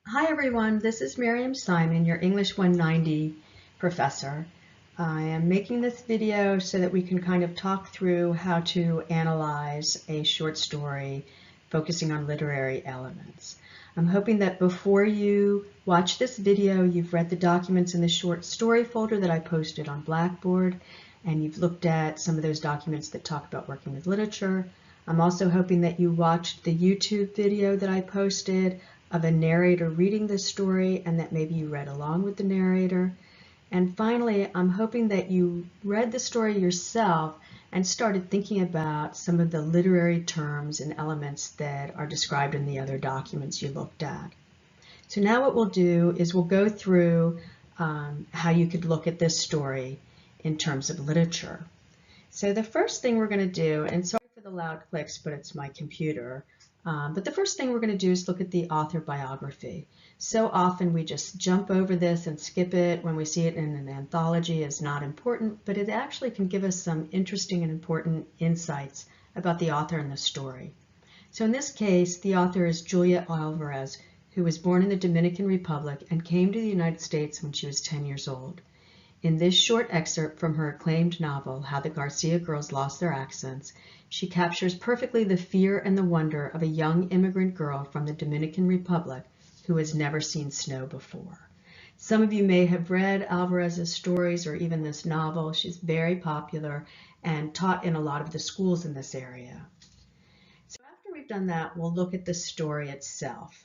Hi everyone, this is Miriam Simon, your English 190 professor. I am making this video so that we can kind of talk through how to analyze a short story focusing on literary elements. I'm hoping that before you watch this video, you've read the documents in the short story folder that I posted on Blackboard, and you've looked at some of those documents that talk about working with literature. I'm also hoping that you watched the YouTube video that I posted of a narrator reading the story and that maybe you read along with the narrator. And finally, I'm hoping that you read the story yourself and started thinking about some of the literary terms and elements that are described in the other documents you looked at. So now what we'll do is we'll go through how you could look at this story in terms of literature. So the first thing we're going to do, and sorry for the loud clicks, but it's my computer, but the first thing we're going to do is look at the author biography. So often we just jump over this and skip it when we see it in an anthology as not important, but it actually can give us some interesting and important insights about the author and the story. So in this case, the author is Julia Alvarez, who was born in the Dominican Republic and came to the United States when she was 10 years old. In this short excerpt from her acclaimed novel, How the Garcia Girls Lost Their Accents, she captures perfectly the fear and the wonder of a young immigrant girl from the Dominican Republic who has never seen snow before. Some of you may have read Alvarez's stories or even this novel. She's very popular and taught in a lot of the schools in this area. So after we've done that, we'll look at the story itself.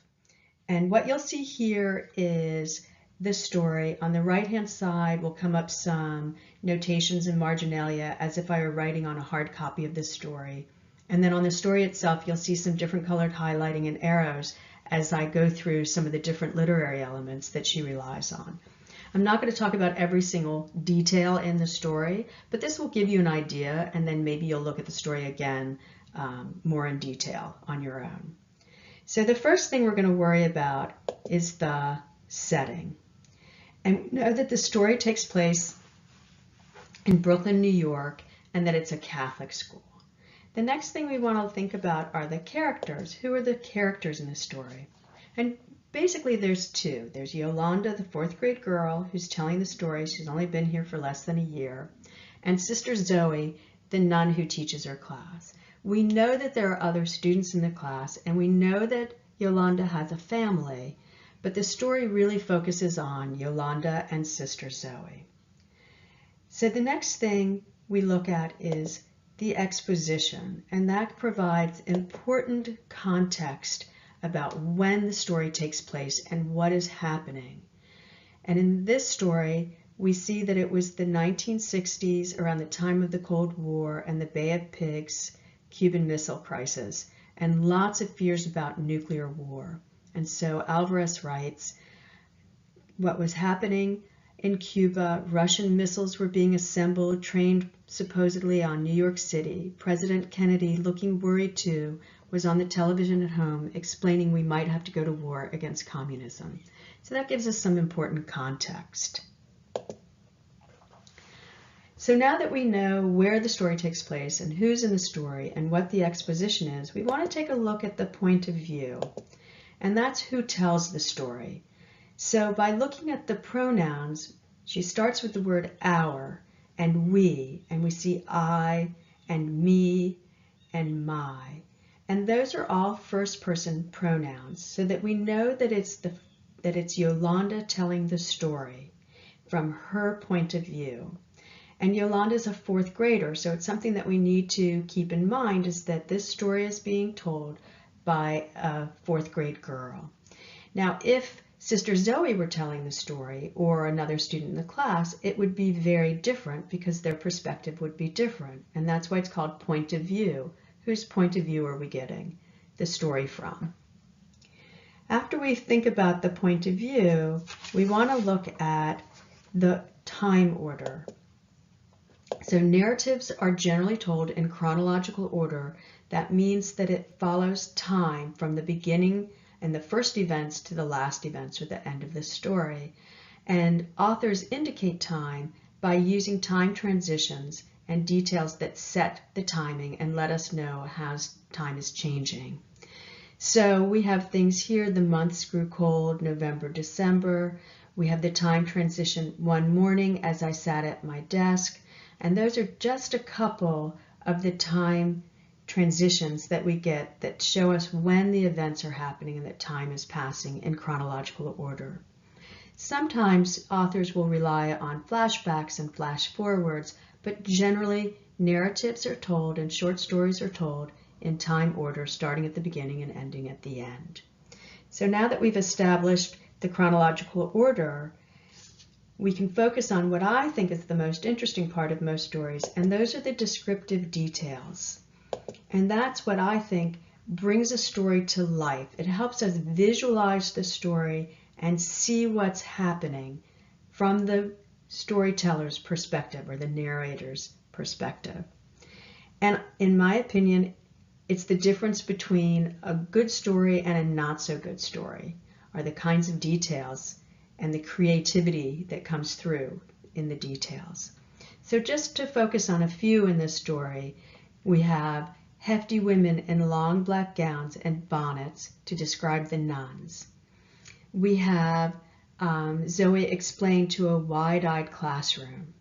And what you'll see here is this story. On the right-hand side will come up some notations and marginalia as if I were writing on a hard copy of this story. And then on the story itself, you'll see some different colored highlighting and arrows as I go through some of the different literary elements that she relies on. I'm not going to talk about every single detail in the story, but this will give you an idea, and then maybe you'll look at the story again more in detail on your own. So the first thing we're going to worry about is the setting. And we know that the story takes place in Brooklyn, New York, and that it's a Catholic school. The next thing we want to think about are the characters. Who are the characters in the story? And basically there's two. There's Yolanda, the fourth grade girl who's telling the story. She's only been here for less than a year. And Sister Zoe, the nun who teaches her class. We know that there are other students in the class, and we know that Yolanda has a family, but the story really focuses on Yolanda and Sister Zoe. So the next thing we look at is the exposition, and that provides important context about when the story takes place and what is happening. And in this story, we see that it was the 1960s, around the time of the Cold War and the Bay of Pigs Cuban Missile Crisis, and lots of fears about nuclear war. And so Alvarez writes, what was happening in Cuba, Russian missiles were being assembled, trained supposedly on New York City. President Kennedy, looking worried too, was on the television at home explaining we might have to go to war against communism. So that gives us some important context. So now that we know where the story takes place and who's in the story and what the exposition is, we want to take a look at the point of view. And that's who tells the story. So by looking at the pronouns, she starts with the word our and we see I and me and my. And those are all first person pronouns so that we know that it's Yolanda telling the story from her point of view. And Yolanda is a fourth grader, so it's something that we need to keep in mind is that this story is being told by a fourth grade girl. Now, if Sister Zoe were telling the story or another student in the class, it would be very different because their perspective would be different. And that's why it's called point of view. Whose point of view are we getting the story from? After we think about the point of view, we want to look at the time order. So narratives are generally told in chronological order. That means that it follows time from the beginning and the first events to the last events or the end of the story. And authors indicate time by using time transitions and details that set the timing and let us know how time is changing. So we have things here, the months grew cold, November, December. We have the time transition one morning as I sat at my desk. And those are just a couple of the time transitions that we get that show us when the events are happening and that time is passing in chronological order. Sometimes authors will rely on flashbacks and flash forwards, but generally narratives are told and short stories are told in time order, starting at the beginning and ending at the end. So now that we've established the chronological order, we can focus on what I think is the most interesting part of most stories, and those are the descriptive details. And that's what I think brings a story to life. It helps us visualize the story and see what's happening from the storyteller's perspective or the narrator's perspective. And in my opinion, it's the difference between a good story and a not so good story, are the kinds of details and the creativity that comes through in the details. So just to focus on a few in this story, we have hefty women in long black gowns and bonnets to describe the nuns. We have Zoe explained to a wide-eyed classroom.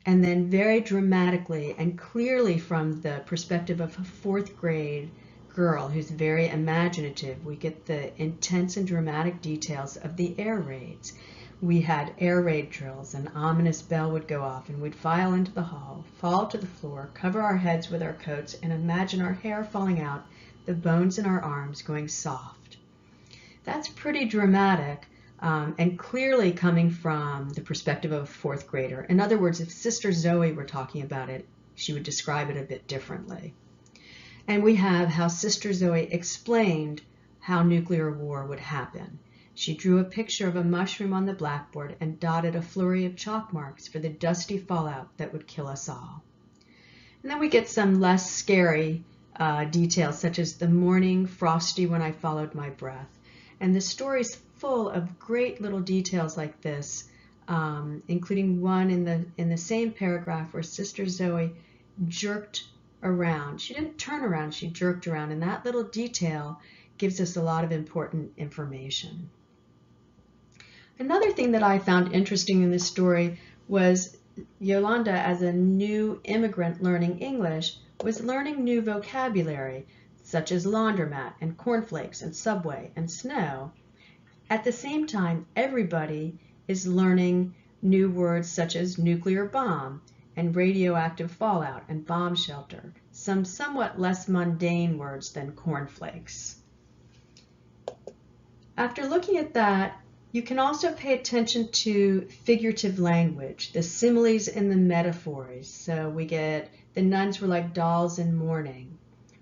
And then very dramatically and clearly from the perspective of a fourth grade girl who's very imaginative, we get the intense and dramatic details of the air raids. We had air raid drills, an ominous bell would go off and we'd file into the hall, fall to the floor, cover our heads with our coats, and imagine our hair falling out, the bones in our arms going soft. That's pretty dramatic. And clearly coming from the perspective of a fourth grader. In other words, if Sister Zoe were talking about it, she would describe it a bit differently. And we have how Sister Zoe explained how nuclear war would happen. She drew a picture of a mushroom on the blackboard and dotted a flurry of chalk marks for the dusty fallout that would kill us all. And then we get some less scary details, such as the morning frosty when I followed my breath. And the story's full of great little details like this, including one in the same paragraph where Sister Zoe jerked around. She didn't turn around, she jerked around, and that little detail gives us a lot of important information. Another thing that I found interesting in this story was Yolanda, as a new immigrant learning English, was learning new vocabulary, such as laundromat and cornflakes and subway and snow. At the same time, everybody is learning new words such as nuclear bomb and radioactive fallout and bomb shelter, some somewhat less mundane words than cornflakes. After looking at that, you can also pay attention to figurative language, the similes and the metaphors. So we get the nuns were like dolls in mourning,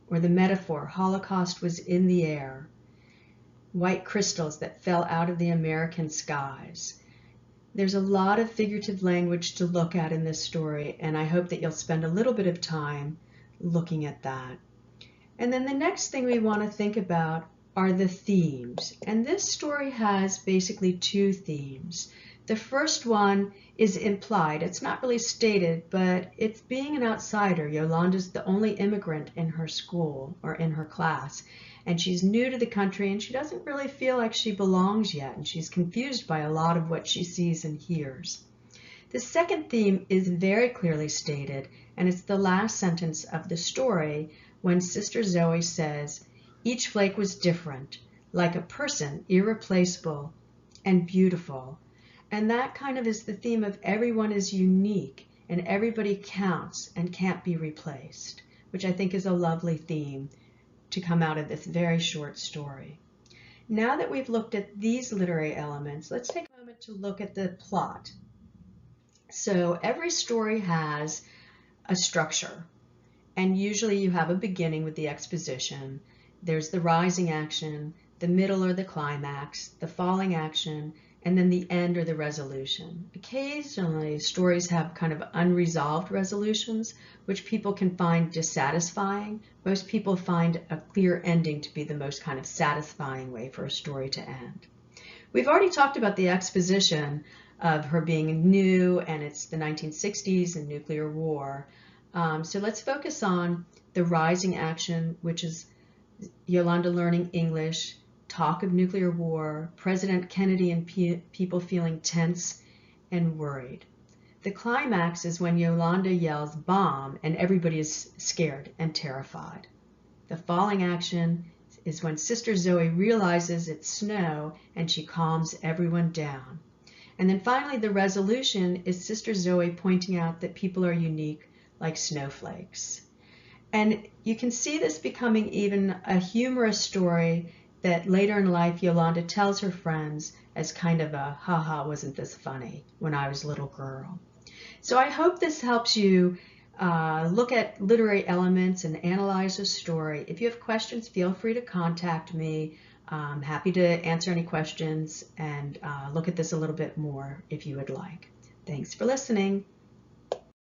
or the metaphor, Holocaust was in the air, white crystals that fell out of the American skies. There's a lot of figurative language to look at in this story, and I hope that you'll spend a little bit of time looking at that. And then the next thing we want to think about are the themes. And this story has basically two themes. The first one is implied. It's not really stated, but it's being an outsider. Yolanda's the only immigrant in her school or in her class, and she's new to the country and she doesn't really feel like she belongs yet, and she's confused by a lot of what she sees and hears. The second theme is very clearly stated, and it's the last sentence of the story when Sister Zoe says, "Each flake was different, like a person, irreplaceable and beautiful." And that kind of is the theme of everyone is unique and everybody counts and can't be replaced, which I think is a lovely theme to come out of this very short story. Now that we've looked at these literary elements, let's take a moment to look at the plot. So every story has a structure, and usually you have a beginning with the exposition. There's the rising action, the middle or the climax, the falling action, and then the end or the resolution. Occasionally, stories have kind of unresolved resolutions, which people can find dissatisfying. Most people find a clear ending to be the most kind of satisfying way for a story to end. We've already talked about the exposition of her being new, and it's the 1960s and nuclear war. So let's focus on the rising action, which is Yolanda learning English, talk of nuclear war, President Kennedy and people feeling tense and worried. The climax is when Yolanda yells bomb and everybody is scared and terrified. The falling action is when Sister Zoe realizes it's snow and she calms everyone down. And then finally the resolution is Sister Zoe pointing out that people are unique like snowflakes. And you can see this becoming even a humorous story that later in life Yolanda tells her friends as kind of a, haha, wasn't this funny when I was a little girl. So I hope this helps you look at literary elements and analyze a story. If you have questions, feel free to contact me. I'm happy to answer any questions and look at this a little bit more if you would like. Thanks for listening.